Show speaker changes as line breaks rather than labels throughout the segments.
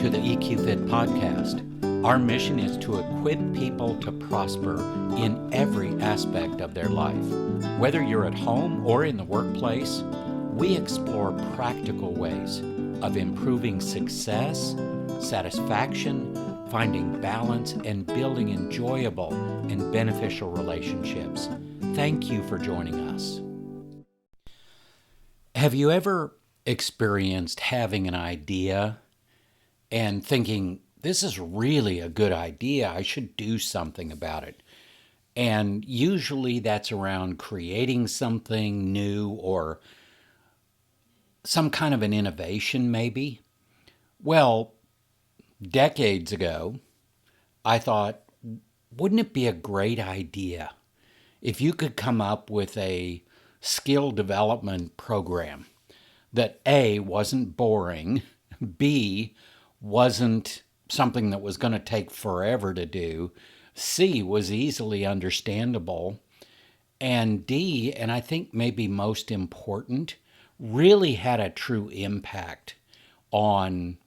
to the EQ Fit podcast. Our mission is to equip people to prosper in every aspect of their life. Whether you're at home or in the workplace, we explore practical ways of improving success, satisfaction, finding balance, and building enjoyable and beneficial relationships. Thank you for joining us. Have you ever experienced having an idea and thinking, this is really a good idea, I should do something about it? And usually that's around creating something new or some kind of an innovation maybe. Well, decades ago, I thought, wouldn't it be a great idea if you could come up with a skill development program that A, wasn't boring, B, wasn't something that was going to take forever to do, C, was easily understandable, and D, and I think maybe most important, really had a true impact on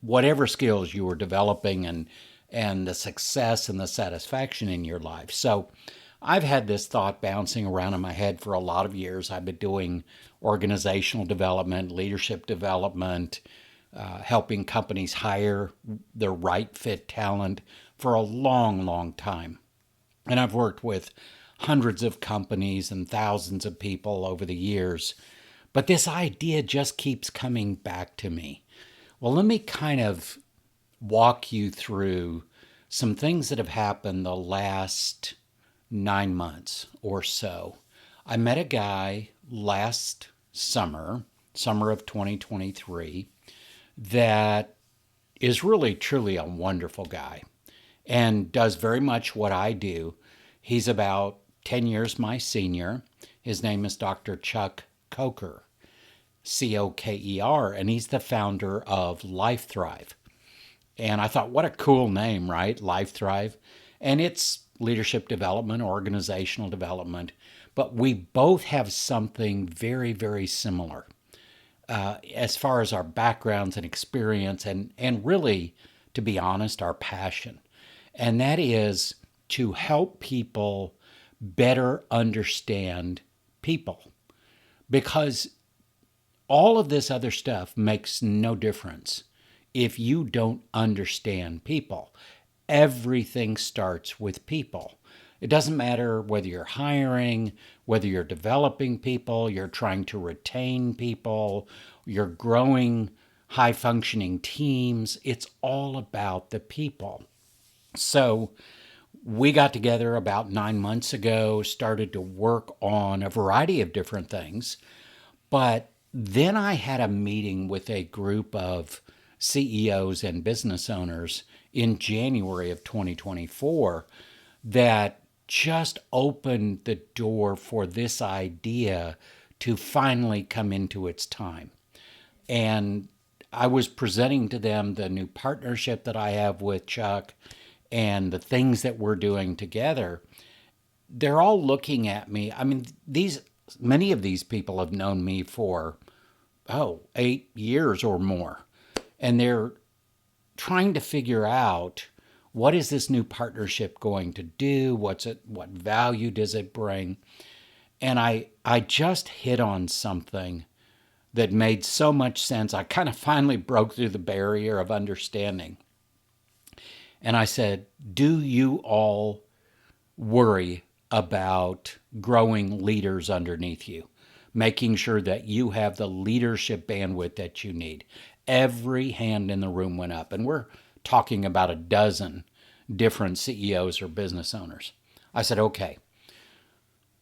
whatever skills you were developing and the success and the satisfaction in your life. So I've had this thought bouncing around in my head for a lot of years. I've been doing organizational development, leadership development, helping companies hire the right fit talent for a long, long time. And I've worked with hundreds of companies and thousands of people over the years. But this idea just keeps coming back to me. Well, let me kind of walk you through some things that have happened the last 9 months or so. I met a guy last summer of 2023, that is really truly a wonderful guy and does very much what I do. He's about 10 years my senior. His name is Dr. Chuck Coker, Coker, and he's the founder of Life Thrive. And I thought, what a cool name, right? Life Thrive. And it's leadership development, organizational development, but we both have something very, very similar as far as our backgrounds and experience and really, to be honest, our passion. And that is to help people better understand people. Because all of this other stuff makes no difference if you don't understand people. Everything starts with people. It doesn't matter whether you're hiring, whether you're developing people, you're trying to retain people, you're growing high-functioning teams. It's all about the people. So we got together about 9 months ago, started to work on a variety of different things. But then I had a meeting with a group of CEOs and business owners in January of 2024 that just opened the door for this idea to finally come into its time. And I was presenting to them the new partnership that I have with Chuck and the things that we're doing together. They're all looking at me. I mean, many of these people have known me for 8 years or more. And they're trying to figure out, what is this new partnership going to do? What value does it bring? And I just hit on something that made so much sense. I kind of finally broke through the barrier of understanding. And I said, do you all worry about growing leaders underneath you, making sure that you have the leadership bandwidth that you need? Every hand in the room went up, and we're talking about a dozen different CEOs or business owners. I said, okay,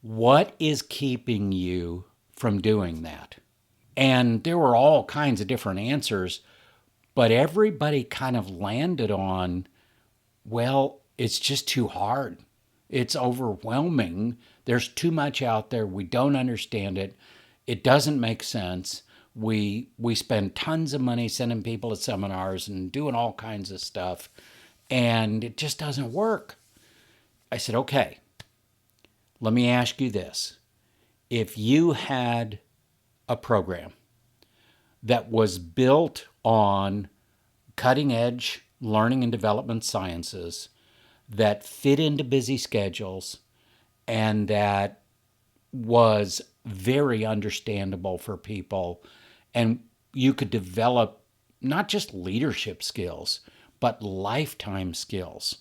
what is keeping you from doing that? And there were all kinds of different answers, but everybody kind of landed on, well, it's just too hard. It's overwhelming. There's too much out there. We don't understand it. It doesn't make sense. We spend tons of money sending people to seminars and doing all kinds of stuff, and it just doesn't work. I said, okay, let me ask you this. If you had a program that was built on cutting edge learning and development sciences that fit into busy schedules and that was very understandable for people. And you could develop not just leadership skills, but lifetime skills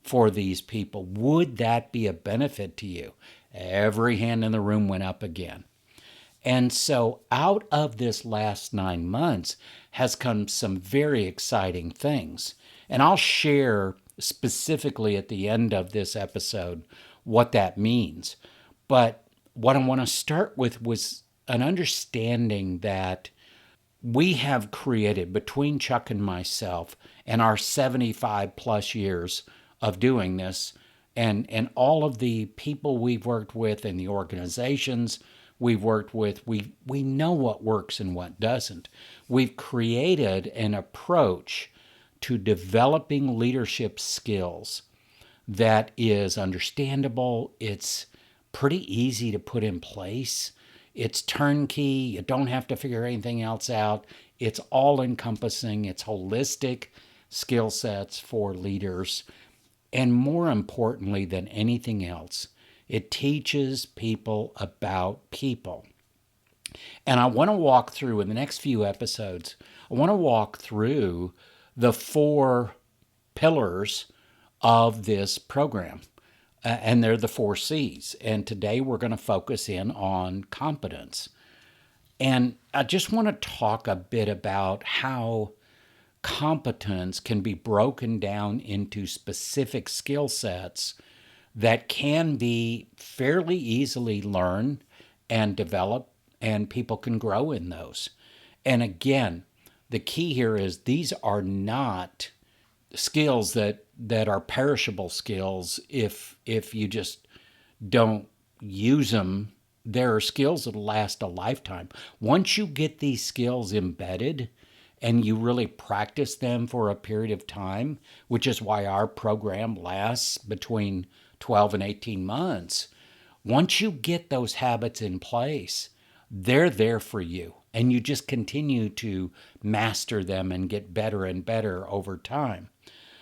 for these people. Would that be a benefit to you? Every hand in the room went up again. And so out of this last 9 months has come some very exciting things. And I'll share specifically at the end of this episode what that means. But what I want to start with was an understanding that we have created between Chuck and myself and our 75 plus years of doing this and all of the people we've worked with and the organizations we've worked with, we know what works and what doesn't. We've created an approach to developing leadership skills that is understandable. It's pretty easy to put in place. It's turnkey. You don't have to figure anything else out. It's all encompassing. It's holistic skill sets for leaders. And more importantly than anything else, it teaches people about people. And I want to walk through, in the next few episodes, I want to walk through the 4 pillars of this program. And they're the 4 C's. And today we're going to focus in on competence. And I just want to talk a bit about how competence can be broken down into specific skill sets that can be fairly easily learned and developed, and people can grow in those. And again, the key here is these are not skills that are perishable skills if you just don't use them. There are skills that last a lifetime. Once you get these skills embedded and you really practice them for a period of time, which is why our program lasts between 12 and 18 months, once you get those habits in place, they're there for you. And you just continue to master them and get better and better over time.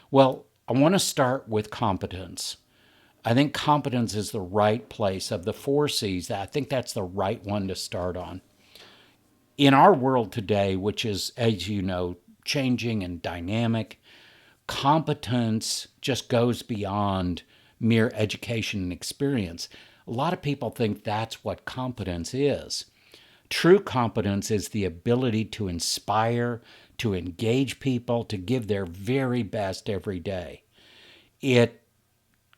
Well, I want to start with competence. I think competence is the right place of the 4 C's. I think that's the right one to start on. In our world today, which is, as you know, changing and dynamic, competence just goes beyond mere education and experience. A lot of people think that's what competence is. True competence is the ability to inspire, to engage people, to give their very best every day. It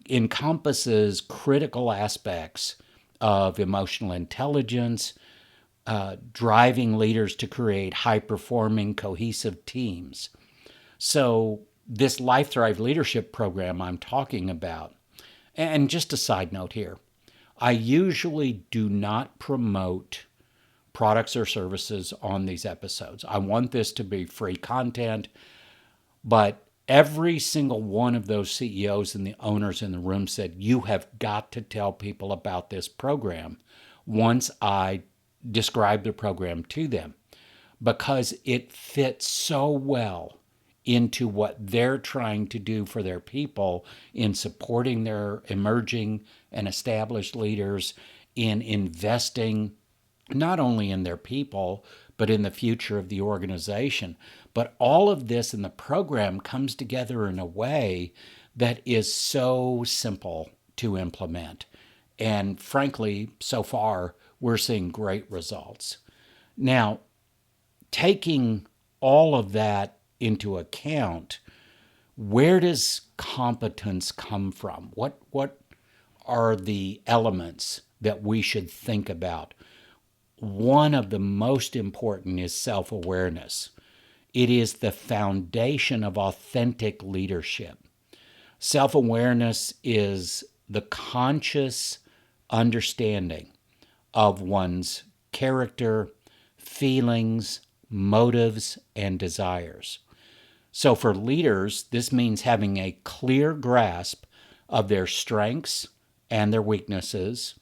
encompasses critical aspects of emotional intelligence, driving leaders to create high-performing, cohesive teams. So this Life Thrive Leadership program I'm talking about, and just a side note here, I usually do not promote products or services on these episodes. I want this to be free content, but every single one of those CEOs and the owners in the room said, you have got to tell people about this program once I describe the program to them, because it fits so well into what they're trying to do for their people in supporting their emerging and established leaders, in investing not only in their people, but in the future of the organization. But all of this in the program comes together in a way that is so simple to implement. And frankly, so far, we're seeing great results. Now, taking all of that into account, where does competence come from? What are the elements that we should think about? One of the most important is self-awareness. It is the foundation of authentic leadership. Self-awareness is the conscious understanding of one's character, feelings, motives, and desires. So for leaders, this means having a clear grasp of their strengths and their weaknesses,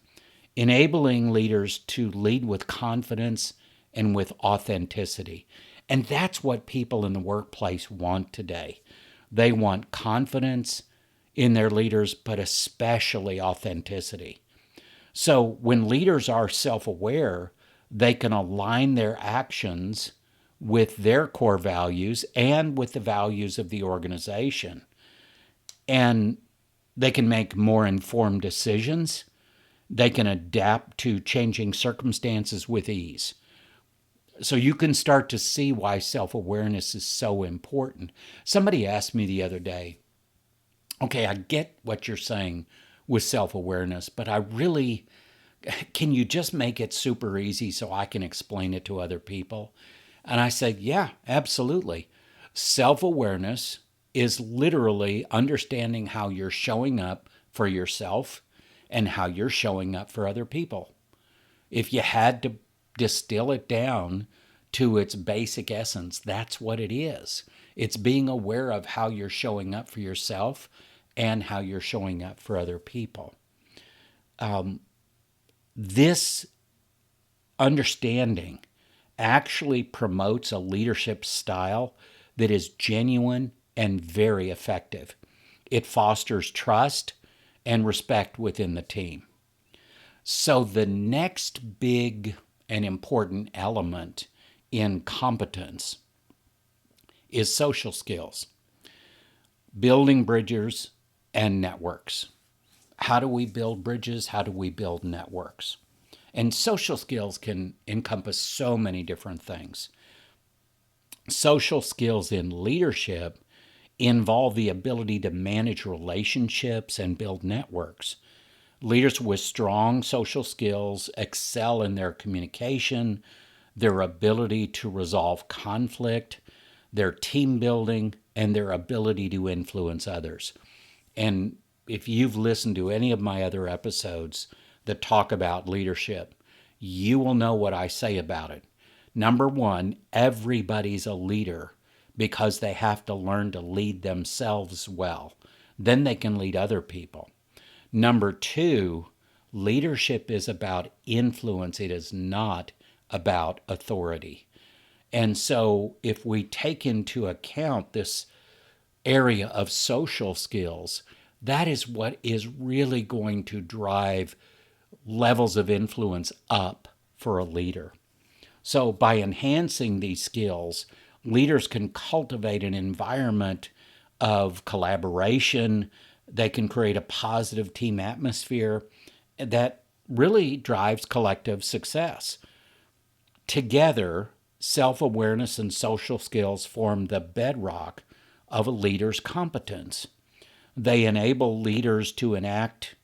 enabling leaders to lead with confidence and with authenticity. And that's what people in the workplace want today. They want confidence in their leaders, but especially authenticity. So when leaders are self aware, they can align their actions with their core values and with the values of the organization. And they can make more informed decisions. They can adapt to changing circumstances with ease. So you can start to see why self awareness is so important. Somebody asked me the other day, okay, I get what you're saying with self awareness, but can you just make it super easy so I can explain it to other people? And I said, yeah, absolutely. Self awareness is literally understanding how you're showing up for yourself and how you're showing up for other people. If you had to distill it down to its basic essence, that's what it is. It's being aware of how you're showing up for yourself and how you're showing up for other people. This understanding actually promotes a leadership style that is genuine and very effective. It fosters trust and respect within the team. So the next big and important element in competence is social skills, building bridges and networks. How do we build bridges? How do we build networks? And social skills can encompass so many different things. Social skills in leadership involve the ability to manage relationships and build networks. Leaders with strong social skills excel in their communication, their ability to resolve conflict, their team building, and their ability to influence others. And if you've listened to any of my other episodes that talk about leadership, you will know what I say about it. Number one, everybody's a leader because they have to learn to lead themselves well. Then they can lead other people. Number two, leadership is about influence. It is not about authority. And so if we take into account this area of social skills, that is what is really going to drive levels of influence up for a leader. So by enhancing these skills, leaders can cultivate an environment of collaboration. They can create a positive team atmosphere that really drives collective success. Together, self-awareness and social skills form the bedrock of a leader's competence. They enable leaders to enact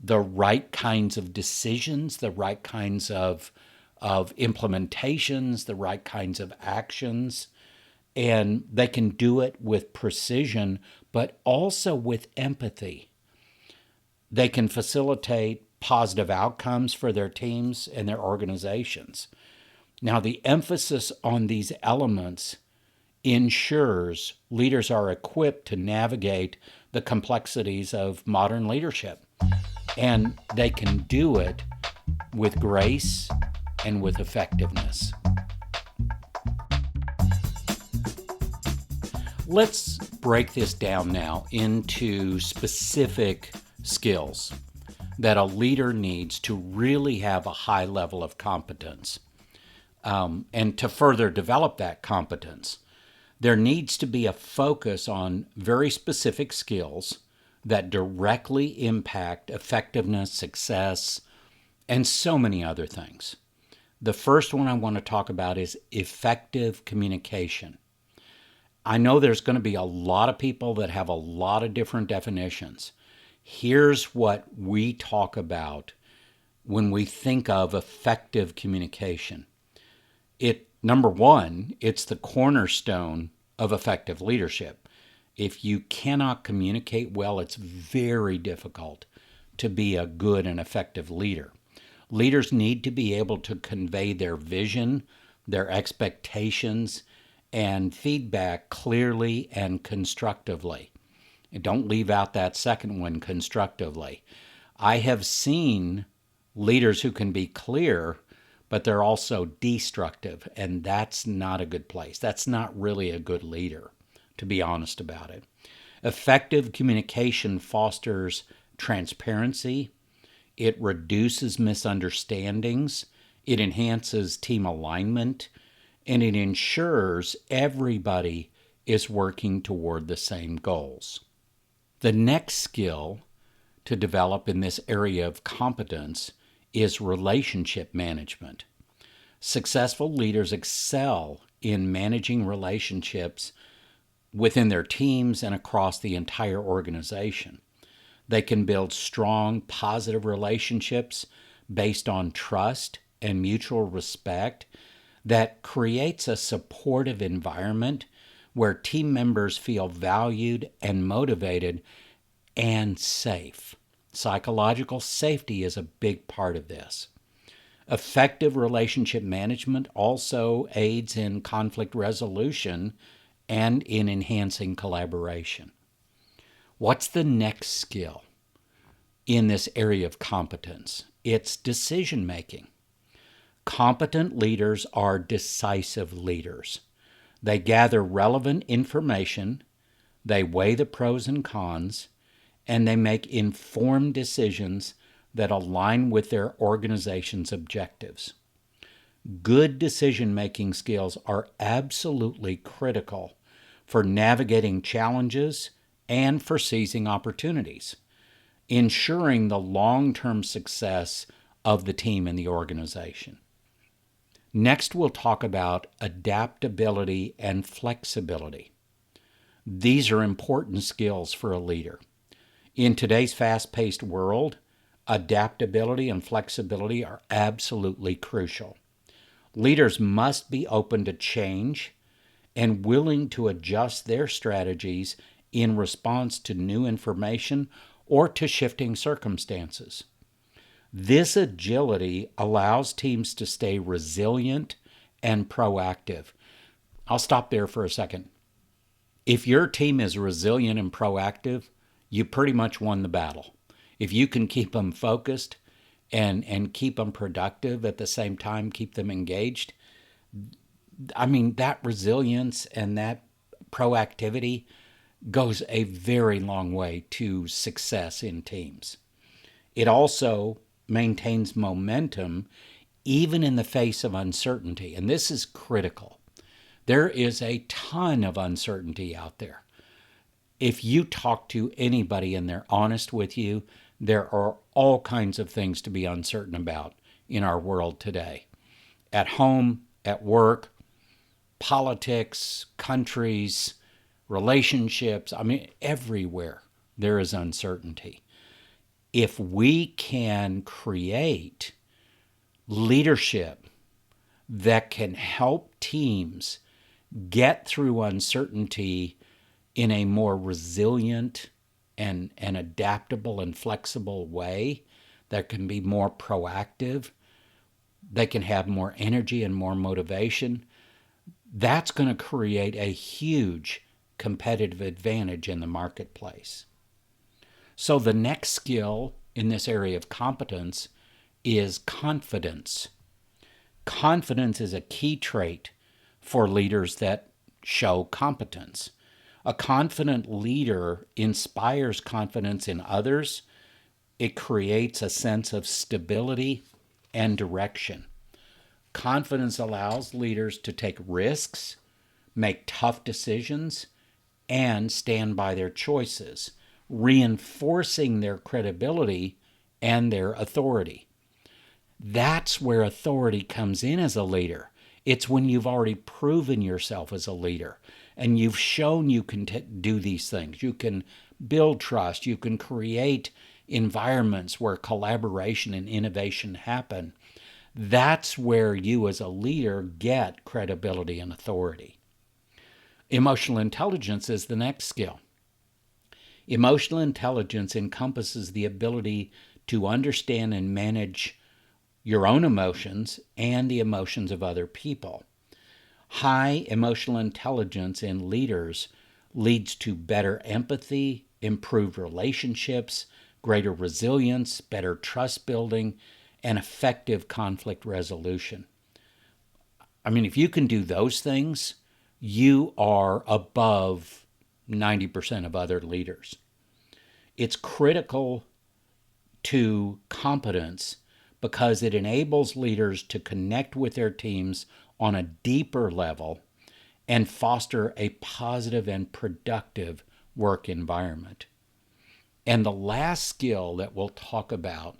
the right kinds of decisions, the right kinds of implementations, the right kinds of actions, and they can do it with precision, but also with empathy. They can facilitate positive outcomes for their teams and their organizations. Now, the emphasis on these elements ensures leaders are equipped to navigate the complexities of modern leadership, and they can do it with grace and with effectiveness. Let's break this down now into specific skills that a leader needs to really have a high level of competence. And to further develop that competence, there needs to be a focus on very specific skills that directly impact effectiveness, success, and so many other things. The first one I want to talk about is effective communication. I know there's going to be a lot of people that have a lot of different definitions. Here's what we talk about when we think of effective communication. Number one, it's the cornerstone of effective leadership. If you cannot communicate well, it's very difficult to be a good and effective leader. Leaders need to be able to convey their vision, their expectations, and feedback clearly and constructively. And don't leave out that second one, constructively. I have seen leaders who can be clear, but they're also destructive, and that's not a good place. That's not really a good leader, to be honest about it. Effective communication fosters transparency, it reduces misunderstandings, it enhances team alignment, and it ensures everybody is working toward the same goals. The next skill to develop in this area of competence is relationship management. Successful leaders excel in managing relationships within their teams and across the entire organization. They can build strong, positive relationships based on trust and mutual respect that creates a supportive environment where team members feel valued and motivated and safe. Psychological safety is a big part of this. Effective relationship management also aids in conflict resolution and in enhancing collaboration. What's the next skill in this area of competence? It's decision making. Competent leaders are decisive leaders. They gather relevant information, they weigh the pros and cons, and they make informed decisions that align with their organization's objectives. Good decision-making skills are absolutely critical for navigating challenges and for seizing opportunities, ensuring the long-term success of the team and the organization. Next, we'll talk about adaptability and flexibility. These are important skills for a leader. In today's fast-paced world, adaptability and flexibility are absolutely crucial. Leaders must be open to change and willing to adjust their strategies in response to new information or to shifting circumstances. This agility allows teams to stay resilient and proactive. I'll stop there for a second. If your team is resilient and proactive, you pretty much won the battle. If you can keep them focused and keep them productive at the same time, keep them engaged, that resilience and that proactivity goes a very long way to success in teams. It also maintains momentum even in the face of uncertainty, and this is critical. There is a ton of uncertainty out there. If you talk to anybody and they're honest with you, there are all kinds of things to be uncertain about in our world today. At home, at work, politics, countries, relationships, everywhere there is uncertainty. If we can create leadership that can help teams get through uncertainty in a more resilient and adaptable and flexible way, that can be more proactive, they can have more energy and more motivation, that's going to create a huge competitive advantage in the marketplace. So the next skill in this area of competence is confidence. Confidence is a key trait for leaders that show competence. A confident leader inspires confidence in others. It creates a sense of stability and direction. Confidence allows leaders to take risks, make tough decisions, and stand by their choices, reinforcing their credibility and their authority. That's where authority comes in as a leader. It's when you've already proven yourself as a leader and you've shown you can do these things. You can build trust. You can create environments where collaboration and innovation happen. That's where you as a leader get credibility and authority. Emotional intelligence is the next skill. Emotional intelligence encompasses the ability to understand and manage your own emotions and the emotions of other people. High emotional intelligence in leaders leads to better empathy, improved relationships, greater resilience, better trust building, and effective conflict resolution. I mean, if you can do those things, you are above 90% of other leaders. It's critical to competence because it enables leaders to connect with their teams on a deeper level and foster a positive and productive work environment. And the last skill that we'll talk about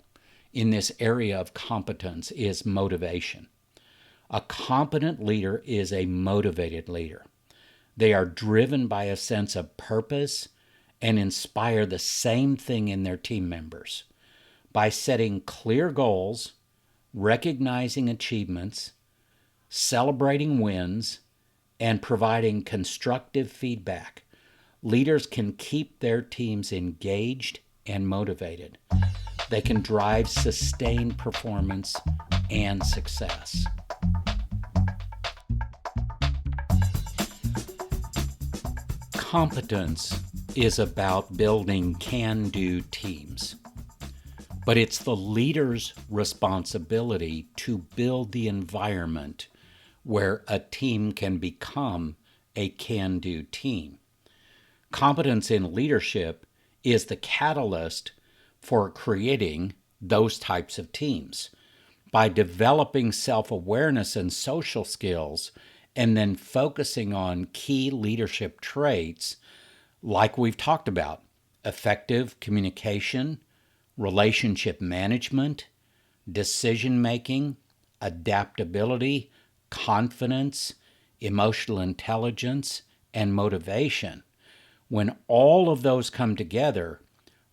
in this area of competence is motivation. A competent leader is a motivated leader. They are driven by a sense of purpose and inspire the same thing in their team members. By setting clear goals, recognizing achievements, celebrating wins, and providing constructive feedback, leaders can keep their teams engaged and motivated. They can drive sustained performance and success. Competence is about building can-do teams, but it's the leader's responsibility to build the environment where a team can become a can-do team. Competence in leadership is the catalyst for creating those types of teams. By developing self-awareness and social skills, and then focusing on key leadership traits like we've talked about: effective communication, relationship management, decision making, adaptability, confidence, emotional intelligence, and motivation. When all of those come together,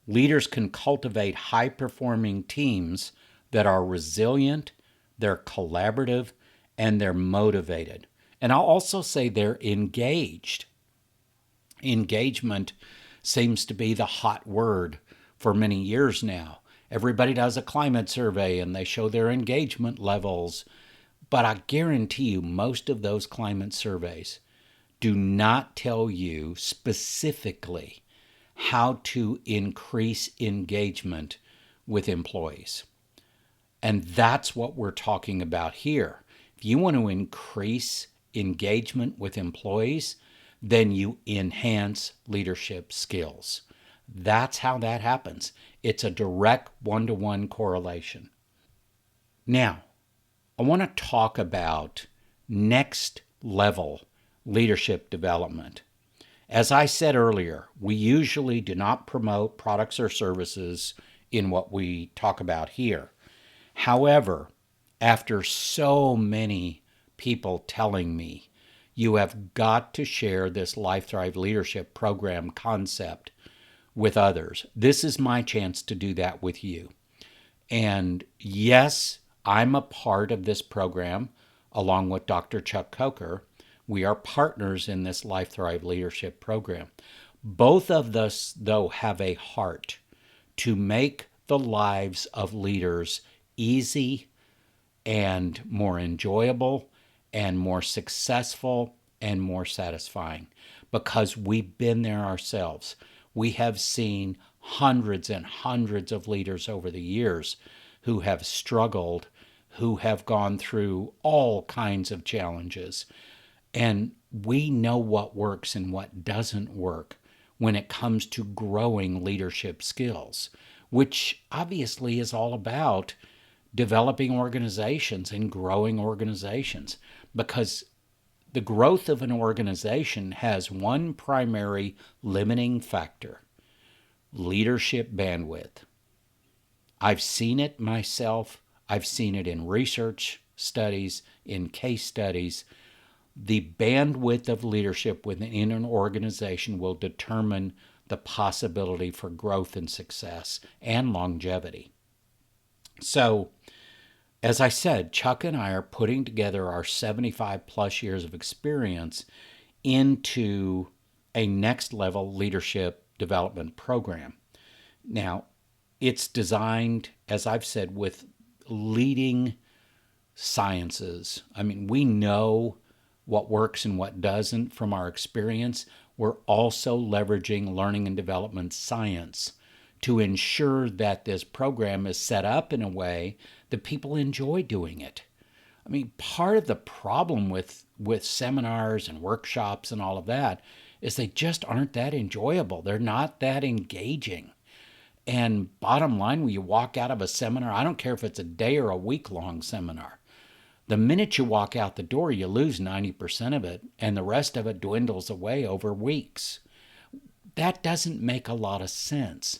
leaders can cultivate high-performing teams that are resilient, they're collaborative, and they're motivated. And I'll also say they're engaged. Engagement seems to be the hot word for many years now. Everybody does a climate survey and they show their engagement levels. But I guarantee you, most of those climate surveys do not tell you specifically how to increase engagement with employees. And that's what we're talking about here. If you want to increase engagement with employees, then you enhance leadership skills. That's how that happens. It's a direct one-to-one correlation. Now, I want to talk about next level leadership development. As I said earlier, we usually do not promote products or services in what we talk about here. However, after so many people telling me, you have got to share this LifeThrive Leadership Program concept with others, this is my chance to do that with you. And yes, I'm a part of this program along with Dr. Chuck Coker. We are partners in this LifeThrive Leadership Program. Both of us, though, have a heart to make the lives of leaders easy and more enjoyable and more successful and more satisfying, because we've been there ourselves. We have seen hundreds and hundreds of leaders over the years who have struggled, who have gone through all kinds of challenges. And we know what works and what doesn't work when it comes to growing leadership skills, which obviously is all about developing organizations and growing organizations, because the growth of an organization has one primary limiting factor: leadership bandwidth. I've seen it myself. I've seen it in research studies, in case studies. The bandwidth of leadership within an organization will determine the possibility for growth and success and longevity. So, as I said, Chuck and I are putting together our 75 plus years of experience into a next level leadership development program. Now, it's designed, as I've said, with leading sciences. I mean, we know what works and what doesn't from our experience. We're also leveraging learning and development science to ensure that this program is set up in a way that people enjoy doing it. I mean, part of the problem with seminars and workshops and all of that is they just aren't that enjoyable. They're not that engaging. And bottom line, when you walk out of a seminar, I don't care if it's a day or a week-long seminar, the minute you walk out the door, you lose 90% of it, and the rest of it dwindles away over weeks. That doesn't make a lot of sense.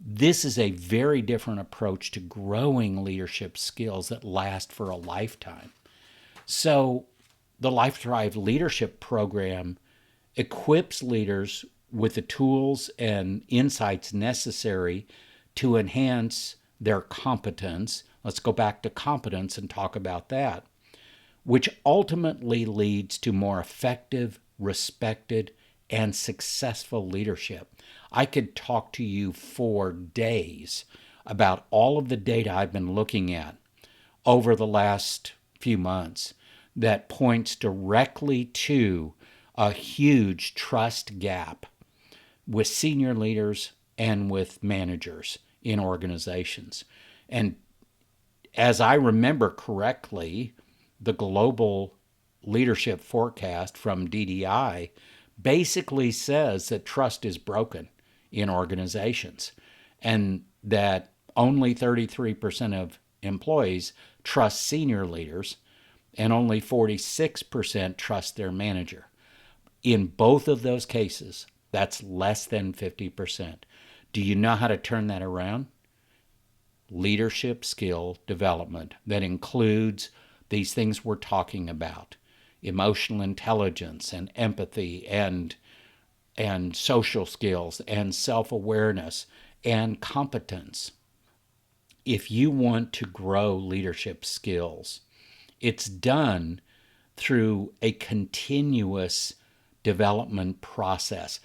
This is a very different approach to growing leadership skills that last for a lifetime. So the Life Thrive Leadership Program equips leaders with the tools and insights necessary to enhance their competence. Let's go back to competence and talk about that, which ultimately leads to more effective, respected, and successful leadership. I could talk to you for days about all of the data I've been looking at over the last few months that points directly to a huge trust gap with senior leaders and with managers in organizations. And as I remember correctly, the global leadership forecast from DDI basically says that trust is broken in organizations and that only 33% of employees trust senior leaders and only 46% trust their manager. In both of those cases, that's less than 50%. Do you know how to turn that around? Leadership skill development that includes these things we're talking about: emotional intelligence and empathy and social skills and self-awareness and competence. If you want to grow leadership skills, it's done through a continuous development process.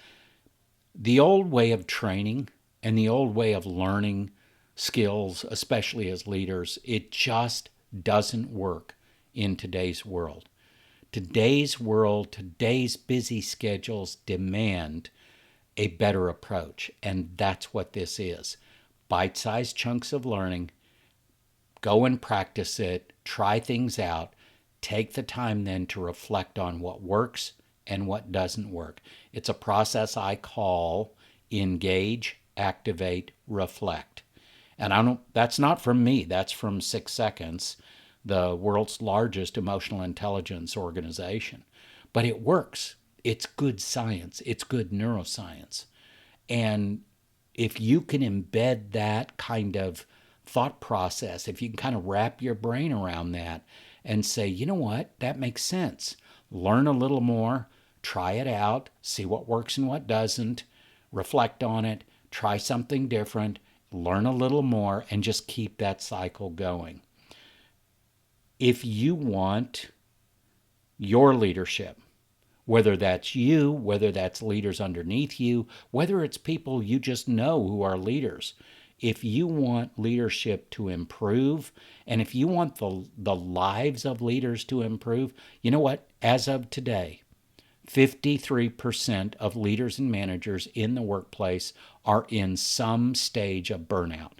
The old way of training and the old way of learning skills, especially as leaders, it just doesn't work in today's world. Today's world, today's busy schedules demand a better approach, and that's what this is. Bite-sized chunks of learning, go and practice it, try things out, take the time then to reflect on what works and what doesn't work. It's a process I call engage, activate, reflect. And that's not from me, that's from 6 Seconds, the world's largest emotional intelligence organization. But it works. It's good science. It's good neuroscience. And if you can embed that kind of thought process, if you can kind of wrap your brain around that and say, you know what, that makes sense. Learn a little more, try it out, see what works and what doesn't, reflect on it, try something different, learn a little more, and just keep that cycle going. If you want your leadership, whether that's you, whether that's leaders underneath you, whether it's people you just know who are leaders, if you want leadership to improve, and if you want the lives of leaders to improve, you know what? As of today, 53% of leaders and managers in the workplace are in some stage of burnout.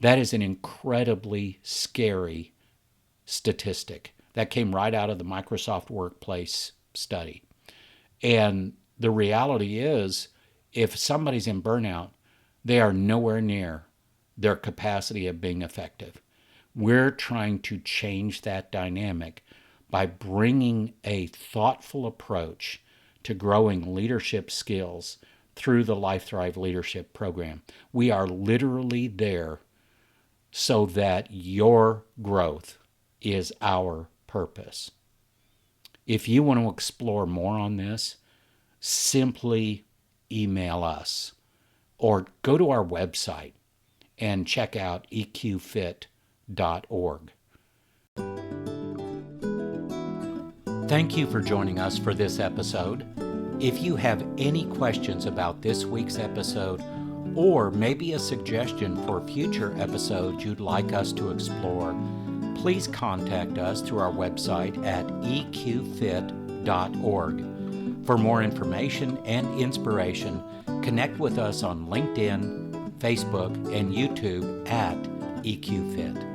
That is an incredibly scary statistic. That came right out of the Microsoft Workplace study. And the reality is, if somebody's in burnout, they are nowhere near their capacity of being effective. We're trying to change that dynamic by bringing a thoughtful approach to growing leadership skills through the Life Thrive Leadership Program. We are literally there so that your growth is our purpose. If you want to explore more on this, simply email us or go to our website and check out eqfit.org. Thank you for joining us for this episode. If you have any questions about this week's episode, or maybe a suggestion for future episodes you'd like us to explore, please contact us through our website at eqfit.org. For more information and inspiration, connect with us on LinkedIn, Facebook, and YouTube at EQFit.